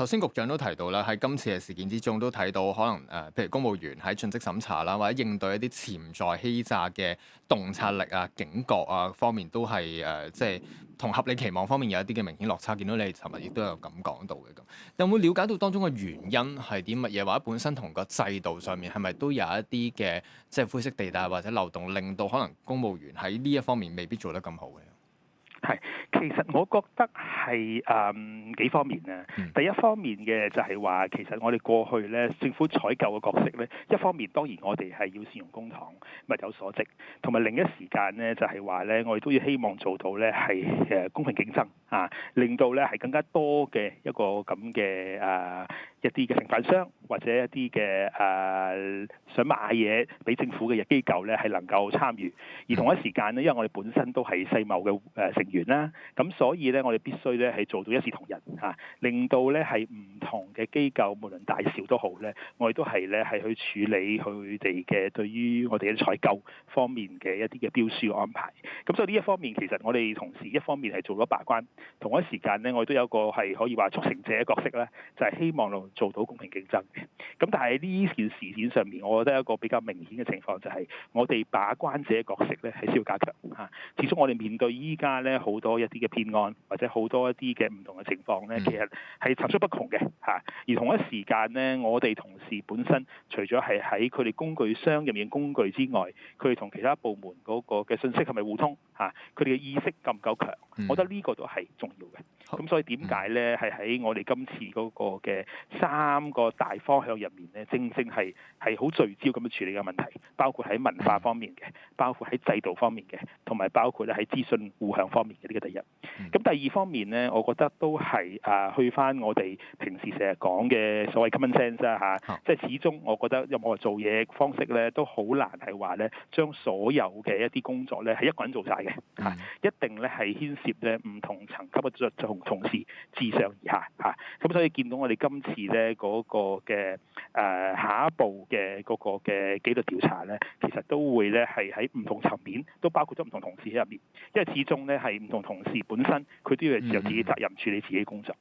頭先局長都提到啦，喺今次嘅事件之中都睇到可能譬如公務員喺盡職審查啦，或者應對一啲潛在欺詐嘅洞察力啊、警覺啊方面都係即係同合理期望方面有一啲嘅明顯落差。見到你尋日亦都有咁講到嘅咁，有冇了解到當中嘅原因係啲乜嘢，或者本身同個制度上面係咪都有一啲嘅即係灰色地帶或者漏洞，令到可能公務員喺呢一方面未必做得咁好嘅？係，其實我覺得係幾方面啊。第一方面嘅就係話，其實我哋過去咧政府採購嘅角色咧，一方面當然我哋係要善用公帑，物有所值，同埋另一時間咧就係話咧，我哋都要希望做到咧係公平競爭啊，令到咧係更加多嘅一個咁嘅一啲嘅承辦商或者一啲嘅想買嘢俾政府嘅機構咧係能夠參與，而同一時間咧，因為我哋本身都係世貿嘅成員啦，咁所以咧我哋必須咧係做到一視同仁嚇，令到咧係唔同嘅機構無論大小都好咧，我哋都係咧係去處理佢哋嘅對於我哋嘅採購方面嘅一啲嘅標書安排。咁所以呢一方面其實我哋同時一方面係做咗把關，同一時間咧我哋都有個係可以話促成者嘅角色咧，就係希望能做到公平競爭嘅。咁但係呢件事件上面，我覺得一個比較明顯嘅情況就係我哋把關者嘅角色咧係需要加強嚇。始終我哋面對依家咧好多一啲嘅騙案或者好多一啲嘅唔同嘅情況咧，其實係層出不窮嘅嚇。而同一時間咧，我哋同事本身除咗係喺佢哋工具箱入面嘅工具之外，佢哋同其他部門嗰個嘅信息係咪互通嚇？佢哋嘅意識夠唔夠強？我覺得呢個都係重要嘅。咁所以點解咧係喺我哋今次嗰個嘅3個大方向入面咧，正係好聚焦咁樣處理嘅問題，包括喺文化方面嘅，包括喺制度方面嘅，同埋包括咧喺資訊互向方面嘅，呢個第一。咁第二方面咧，我覺得都係去翻我哋平時成日講嘅所謂 common sense 啦嚇，即係始終我覺得任何做嘢方式咧都好難係話咧將所有嘅一啲工作咧係一個人做晒嘅嚇，一定咧係牽涉咧唔同層級嘅同事自上而下嚇。咁所以見到我哋今次咧嗰個嘅下一步嘅嗰個嘅紀律調查咧，其實都會咧係喺唔同層面都包括咗唔同同事喺入面，因為始終咧係唔同同事本身佢都要有自己責任處理自己工作。